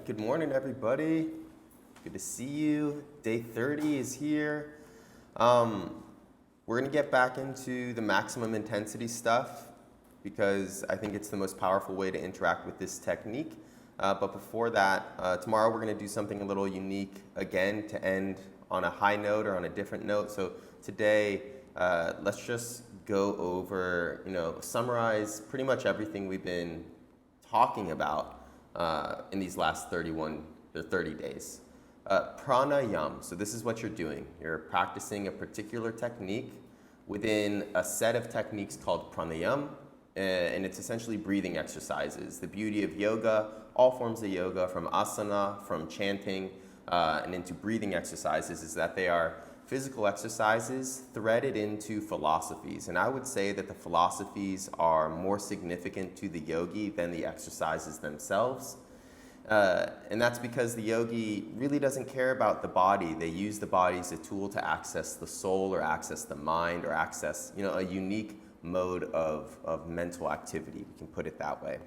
Good morning, everybody. Good to see you. Day 30 is here. We're going to get back into the maximum intensity stuff because I think it's the most powerful way to interact with this technique. But before that, tomorrow we're going to do something a little unique again to end on a high note or on a different note. So today, let's just go over, summarize pretty much everything we've been talking about in these last 30 days. Pranayama, so this is what you're doing. You're practicing a particular technique within a set of techniques called pranayama, and it's essentially breathing exercises. The beauty of yoga, all forms of yoga, from asana, from chanting, and into breathing exercises, is that they are physical exercises threaded into philosophies. And I would say that the philosophies are more significant to the yogi than the exercises themselves. And that's because the yogi really doesn't care about the body. They use the body as a tool to access the soul or access the mind or access, a unique mode of mental activity. We can put it that way.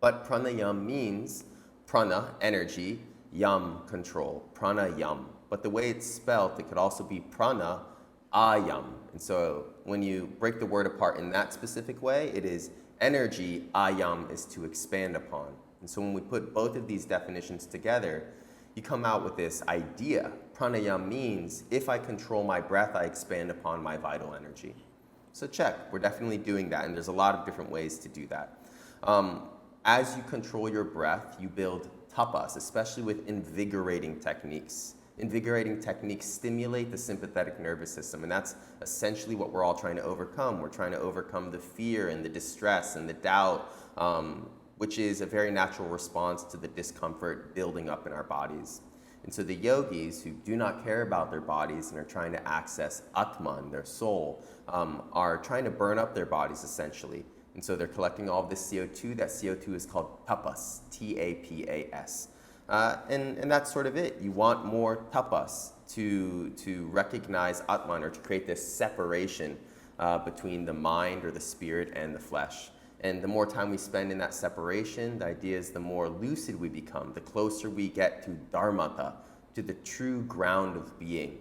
But pranayama means prana, energy, yam, control, pranayama. But the way it's spelt, it could also be prana, ayam. And so when you break the word apart in that specific way, it is energy, ayam is to expand upon. And so when we put both of these definitions together, you come out with this idea. Pranayama means if I control my breath, I expand upon my vital energy. So check, we're definitely doing that, and there's a lot of different ways to do that. As you control your breath, you build tapas, especially with invigorating techniques. Invigorating techniques stimulate the sympathetic nervous system, and that's essentially what we're all trying to overcome. We're trying to overcome the fear and the distress and the doubt, which is a very natural response to the discomfort building up in our bodies. And so the yogis who do not care about their bodies and are trying to access ATMAN, their soul, are trying to burn up their bodies essentially. And so they're collecting all of this CO2. That CO2 is called TAPAS, T-A-P-A-S. And that's sort of it. You want more tapas to recognize Atman, or to create this separation between the mind or the spirit and the flesh. And the more time we spend in that separation, the idea is the more lucid we become, the closer we get to DHARMATA, to the true ground of being.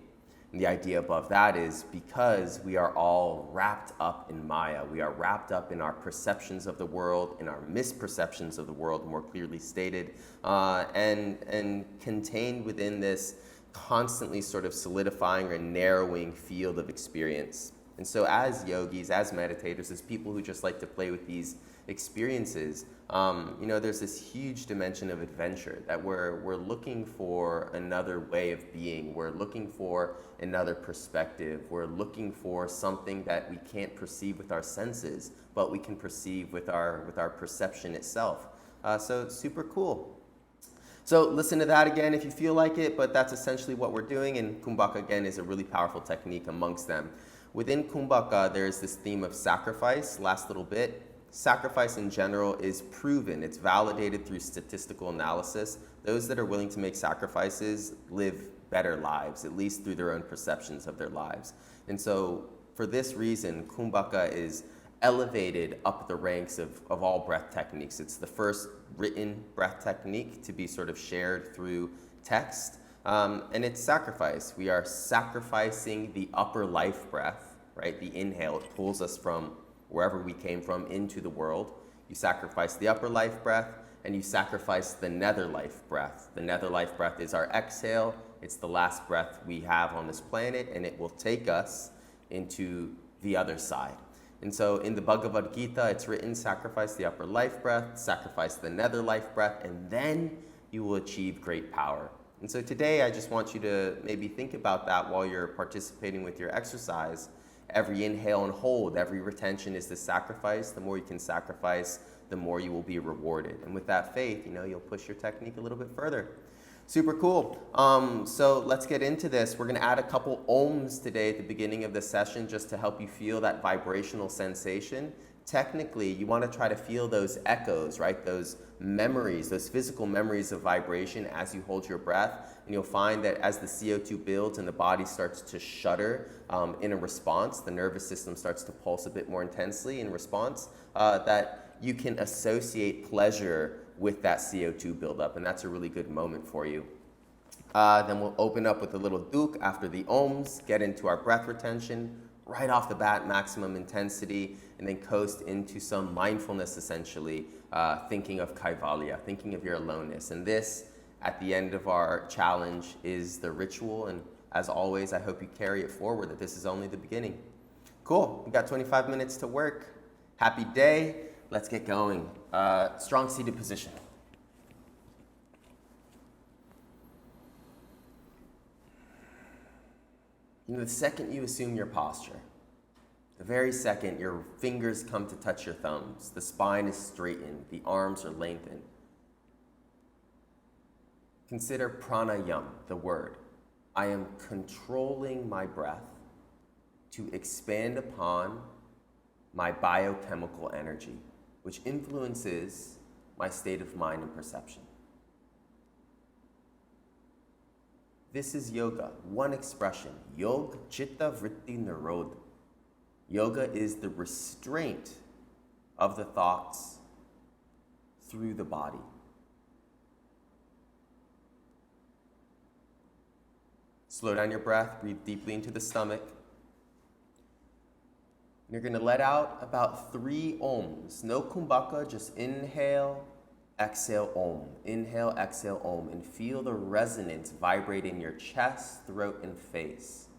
And the idea above that is because we are all wrapped up in Maya, we are wrapped up in our perceptions of the world, in our misperceptions of the world, more clearly stated, and contained within this constantly sort of solidifying or narrowing field of experience. And so as yogis, as meditators, as people who just like to play with these experiences, there's this huge dimension of adventure that we're looking for another way of being. We're looking for another perspective. We're looking for something that we can't perceive with our senses, but we can perceive with our perception itself. So it's super cool. So listen to that again if you feel like it, but that's essentially what we're doing, and KUMBHAKA, again, is a really powerful technique amongst them. Within KUMBHAKA, there's this theme of sacrifice, last little bit. Sacrifice in general is proven. It's validated through statistical analysis. Those that are willing to make sacrifices live better lives, at least through their own perceptions of their lives. And so for this reason, KUMBHAKA is elevated up the ranks of all breath techniques. It's the first written breath technique to be sort of shared through text. And it's sacrifice. We are sacrificing the upper life breath, right? The inhale, it pulls us from wherever we came from into the world. You sacrifice the upper life breath, and you sacrifice the nether life breath. The nether life breath is our exhale. It's the last breath we have on this planet, and it will take us into the other side. And so in the Bhagavad Gita, it's written, sacrifice the upper life breath, sacrifice the nether life breath, and then you will achieve great power. And so today, I just want you to maybe think about that while you're participating with your exercise. Every inhale and hold, every retention is the sacrifice. The more you can sacrifice, the more you will be rewarded. And with that faith, you'll push your technique a little bit further. Super cool. So let's get into this. We're going to add a couple ohms today at the beginning of the session just to help you feel that vibrational sensation. Technically, you want to try to feel those echoes, right? Those memories, those physical memories of vibration as you hold your breath. And you'll find that as the CO2 builds and the body starts to shudder in a response, the nervous system starts to pulse a bit more intensely in response, that you can associate pleasure with that CO2 buildup, and that's a really good moment for you. Then we'll open up with a little duk after the ohms, get into our breath retention, right off the bat, maximum intensity, and then coast into some mindfulness, essentially, thinking of kaivalya, thinking of your aloneness. And this, at the end of our challenge, is the ritual, and as always, I hope you carry it forward, that this is only the beginning. Cool, we got 25 minutes to work. Happy day, let's get going. Strong seated position. You know, the second you assume your posture, the very second your fingers come to touch your thumbs, the spine is straightened, the arms are lengthened. Consider pranayama, the word. I am controlling my breath to expand upon my biochemical energy, which influences my state of mind and perception. This is yoga, one expression. Yog chitta vritti nirodha. Yoga is the restraint of the thoughts through the body. Slow down your breath, breathe deeply into the stomach. And you're going to let out about 3 ohms. No kumbhaka, just inhale, exhale om. Inhale, exhale om. And feel the resonance vibrate in your chest, throat, and face.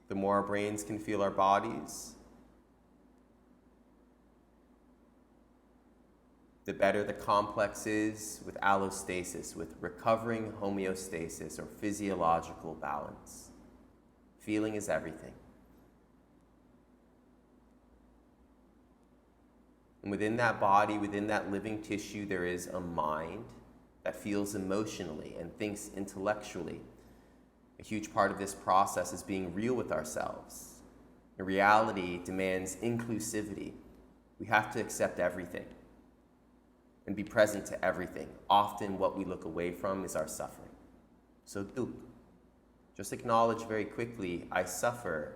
The more our brains can feel our bodies, the better the complex is with allostasis, with recovering homeostasis or physiological balance. Feeling is everything. And within that body, within that living tissue, there is a mind that feels emotionally and thinks intellectually. A huge part of this process is being real with ourselves. And reality demands inclusivity. We have to accept everything and be present to everything. Often what we look away from is our suffering. So duk. Just acknowledge very quickly, I suffer,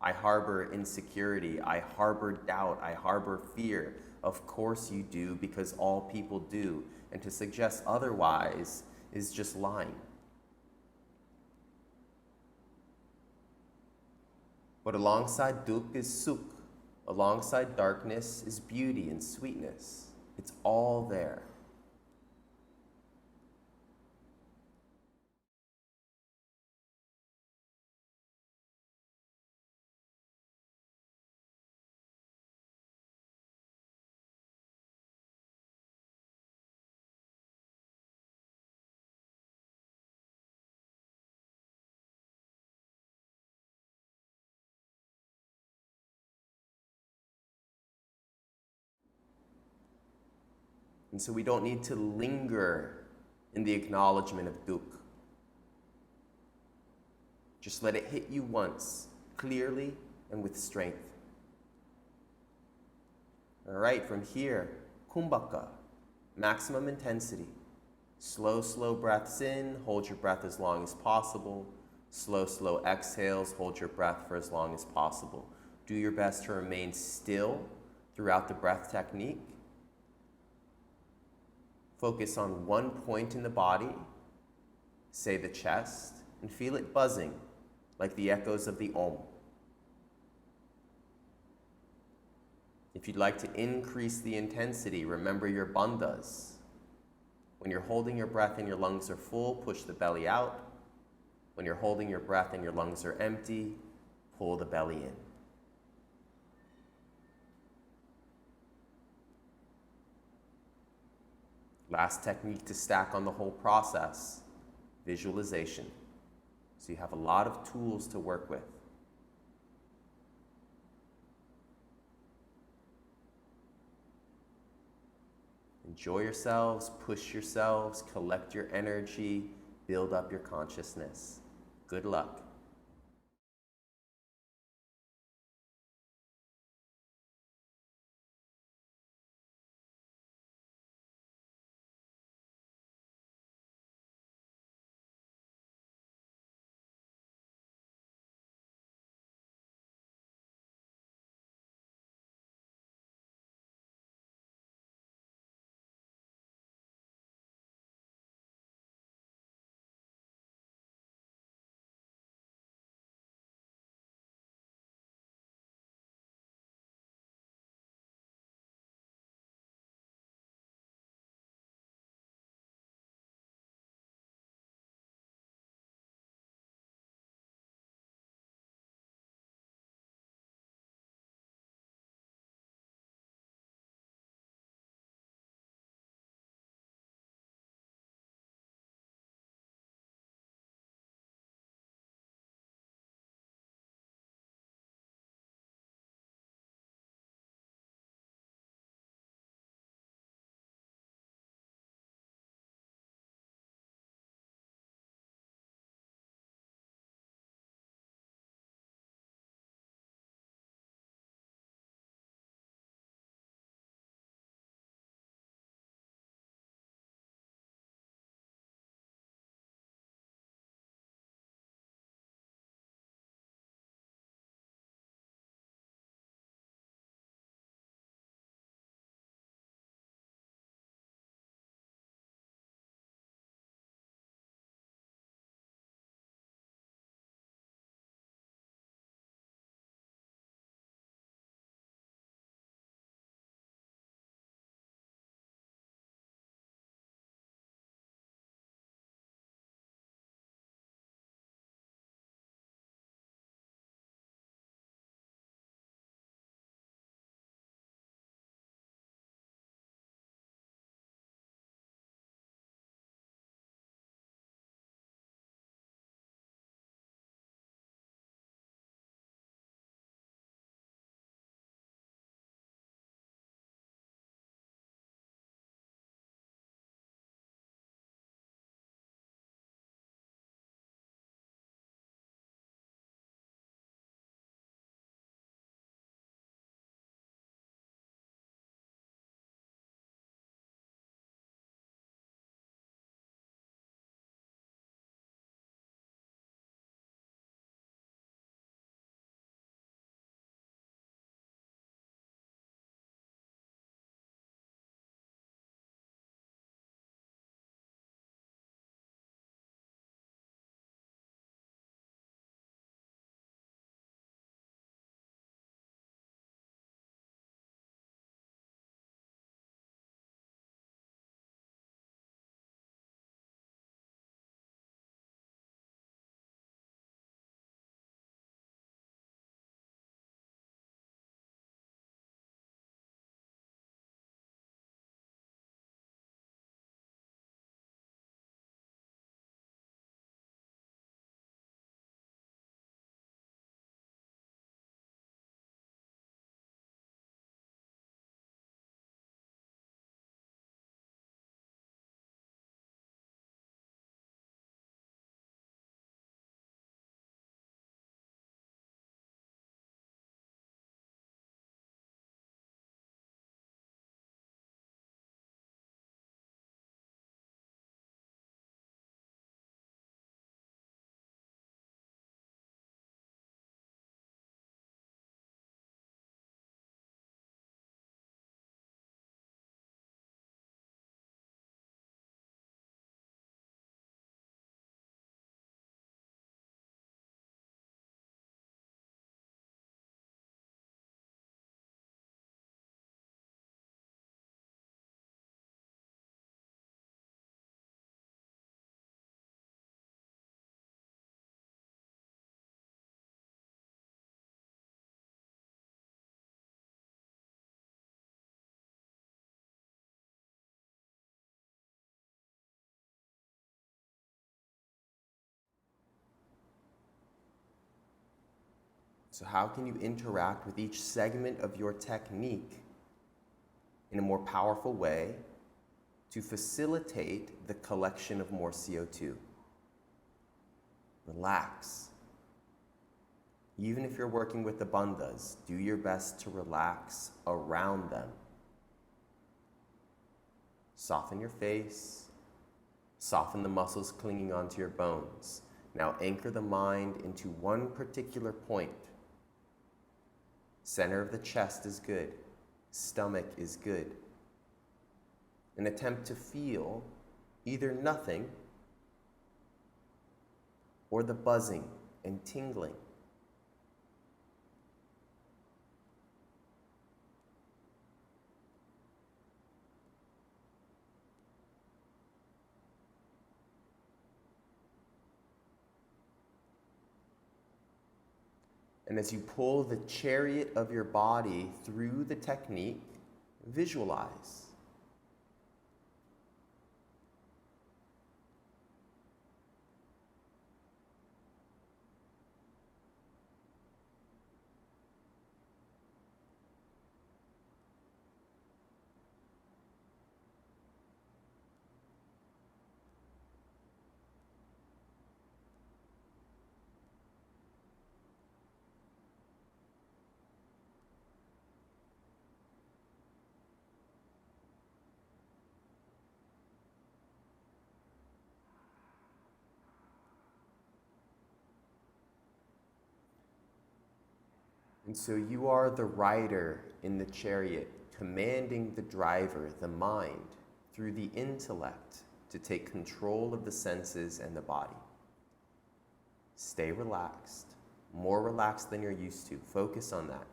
I harbor insecurity, I harbor doubt, I harbor fear. Of course you do, because all people do. And to suggest otherwise is just lying. But alongside duk is sukh. Alongside darkness is beauty and sweetness. It's all there. And so we don't need to linger in the acknowledgement of duk. Just let it hit you once, clearly and with strength. All right, from here, kumbhaka, maximum intensity. Slow, slow breaths in, hold your breath as long as possible. Slow, slow exhales, hold your breath for as long as possible. Do your best to remain still throughout the breath technique. Focus on one point in the body Say the chest and feel it buzzing like the echoes of the Om. If you'd like to increase the intensity, remember your bandhas. When you're holding your breath and your lungs are full, push the belly out. When you're holding your breath and your lungs are empty, pull the belly in. Last technique to stack on the whole process, visualization. So you have a lot of tools to work with. Enjoy yourselves, push yourselves, collect your energy, build up your consciousness. Good luck. So how can you interact with each segment of your technique in a more powerful way to facilitate the collection of more CO2? Relax. Even if you're working with the bandhas, do your best to relax around them. Soften your face. Soften the muscles clinging onto your bones. Now anchor the mind into one particular point. Center of the chest is good. Stomach is good. And attempt to feel either nothing or the buzzing and tingling. And as you pull the chariot of your body through the technique, visualize. And so you are the rider in the chariot, commanding the driver, the mind, through the intellect to take control of the senses and the body. Stay relaxed, more relaxed than you're used to. Focus on that.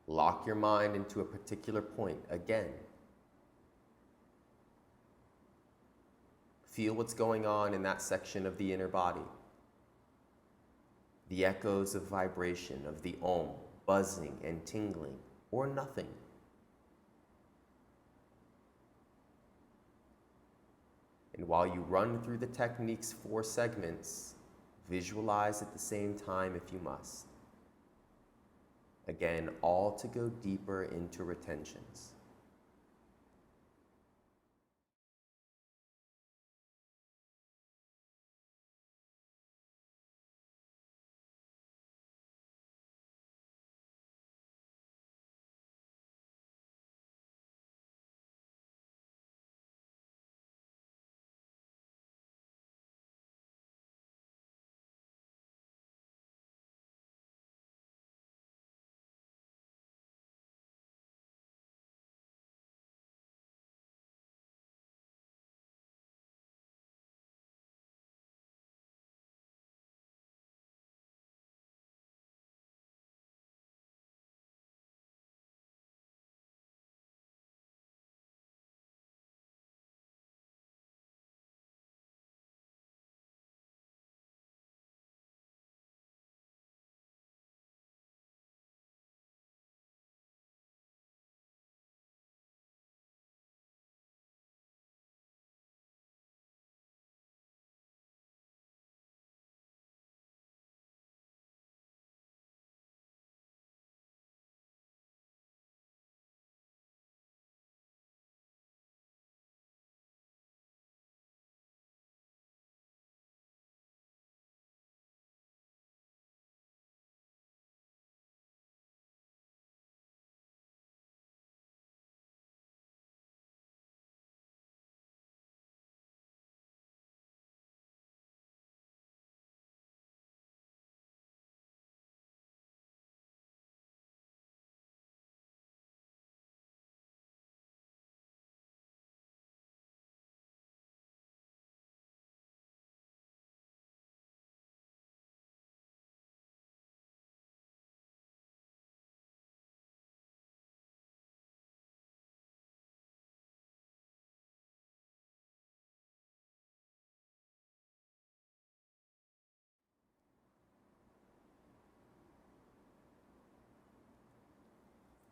Lock your mind into a particular point again. Feel what's going on in that section of the inner body. The echoes of vibration of the Om, buzzing and tingling, or nothing. And while you run through the technique's 4 segments, visualize at the same time if you must. Again, all to go deeper into retentions.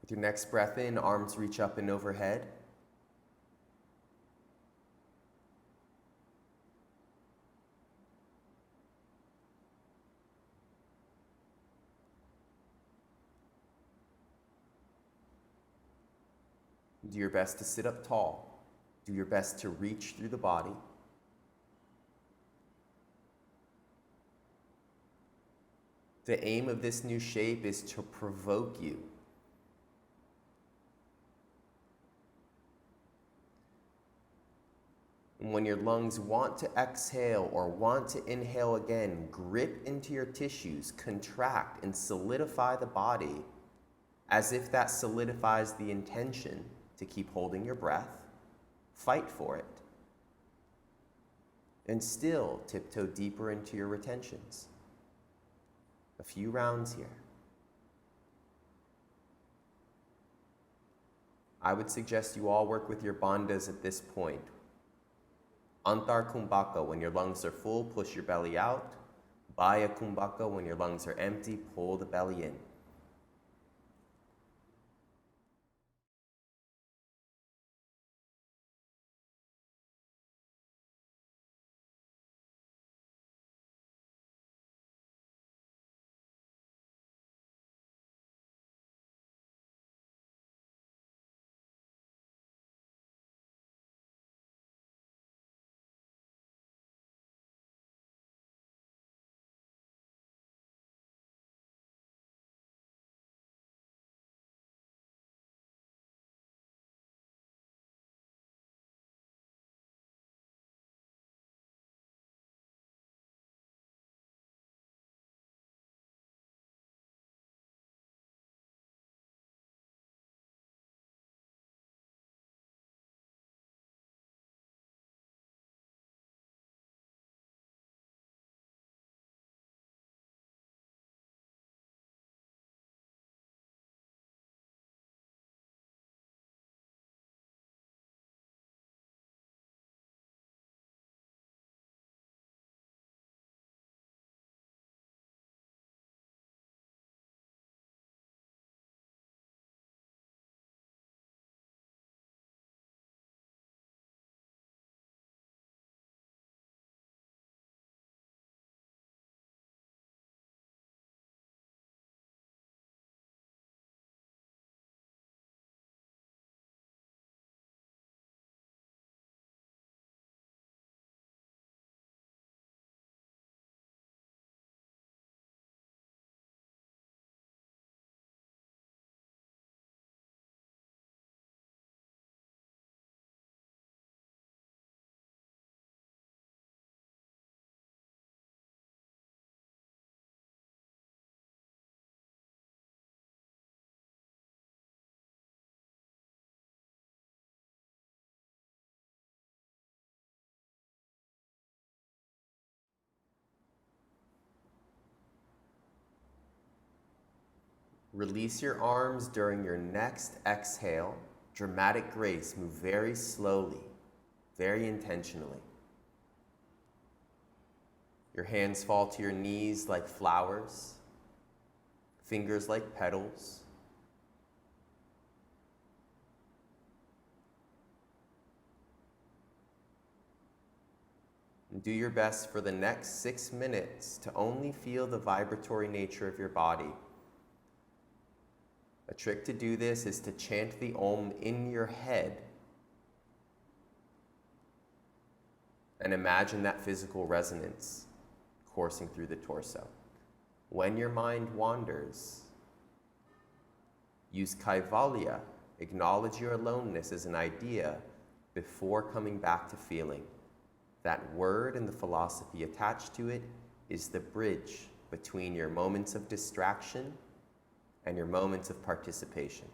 With your next breath in, arms reach up and overhead. Do your best to sit up tall. Do your best to reach through the body. The aim of this new shape is to provoke you. And when your lungs want to exhale or want to inhale again, grip into your tissues, contract and solidify the body as if that solidifies the intention to keep holding your breath. Fight for it. And still tiptoe deeper into your retentions. A few rounds here. I would suggest you all work with your bandhas at this point. Antar Kumbhaka, when your lungs are full, push your belly out. Baya Kumbhaka, when your lungs are empty, pull the belly in. Release your arms during your next exhale. Dramatic grace. Move very slowly, very intentionally. Your hands fall to your knees like flowers, fingers like petals. And do your best for the next 6 minutes to only feel the vibratory nature of your body. A trick to do this is to chant the Om in your head and imagine that physical resonance coursing through the torso. When your mind wanders, use Kaivalya, acknowledge your aloneness as an idea before coming back to feeling. That word and the philosophy attached to it is the bridge between your moments of distraction and your moments of participation.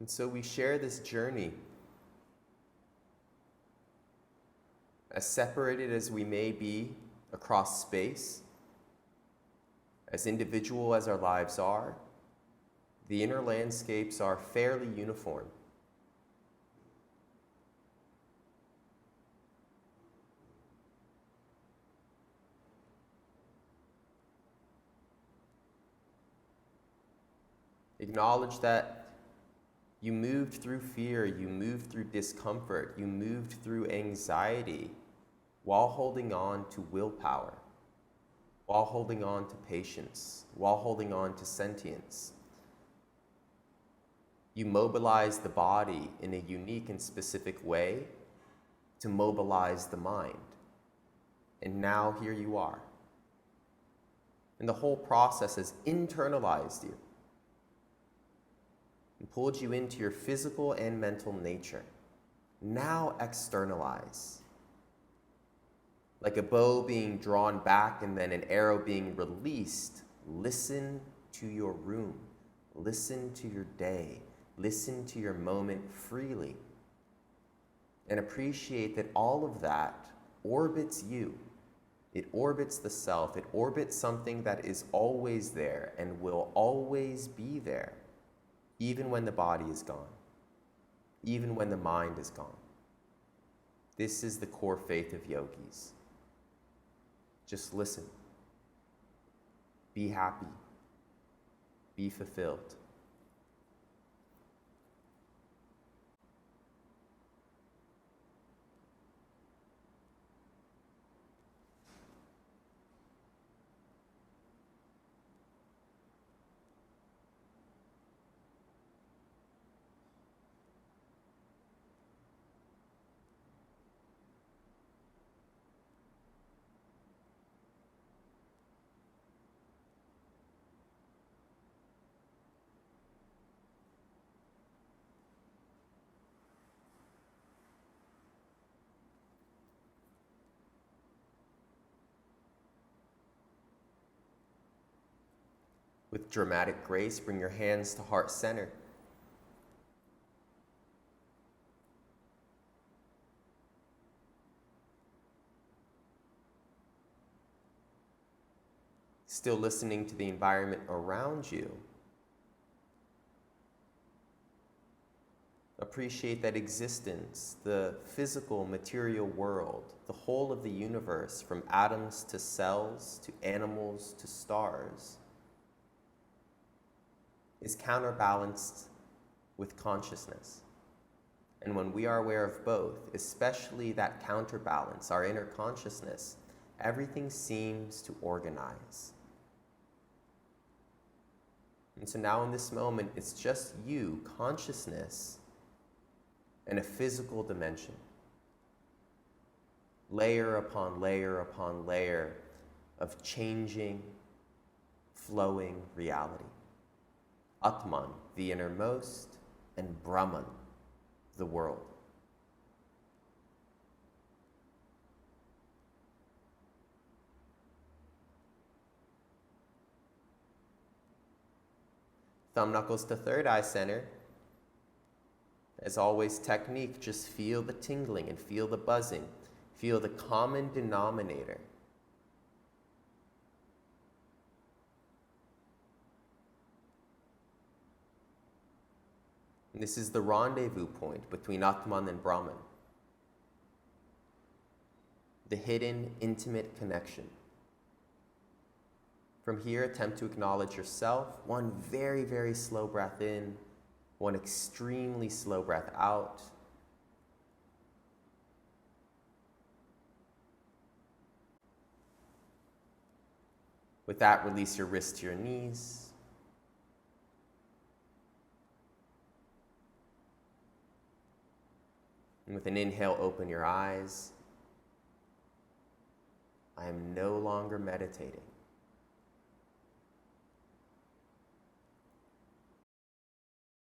And so we share this journey, as separated as we may be across space, as individual as our lives are, the inner landscapes are fairly uniform. Acknowledge that you moved through fear, you moved through discomfort, you moved through anxiety while holding on to willpower, while holding on to patience, while holding on to sentience. You mobilize the body in a unique and specific way to mobilize the mind. And now here you are. And the whole process has internalized you and pulled you into your physical and mental nature. Now externalize. Like a bow being drawn back and then an arrow being released, listen to your room. Listen to your day. Listen to your moment freely. And appreciate that all of that orbits you. It orbits the self. It orbits something that is always there and will always be there, even when the body is gone, even when the mind is gone. This is the core faith of yogis. Just listen. Be happy. Be fulfilled. With dramatic grace, bring your hands to heart center. Still listening to the environment around you. Appreciate that existence, the physical material world, the whole of the universe, from atoms to cells to animals to stars, is counterbalanced with consciousness. And when we are aware of both, especially that counterbalance, our inner consciousness, everything seems to organize. And so now in this moment, it's just you, consciousness, and a physical dimension. Layer upon layer upon layer of changing, flowing reality. Atman, the innermost, and Brahman, the world. Thumb knuckles to third eye center. As always, technique, just feel the tingling and feel the buzzing. Feel the common denominator. And this is the rendezvous point between Atman and Brahman. The hidden, intimate connection. From here, attempt to acknowledge yourself. One very, very slow breath in. One extremely slow breath out. With that, release your wrists to your knees. And with an inhale, open your eyes. I am no longer meditating.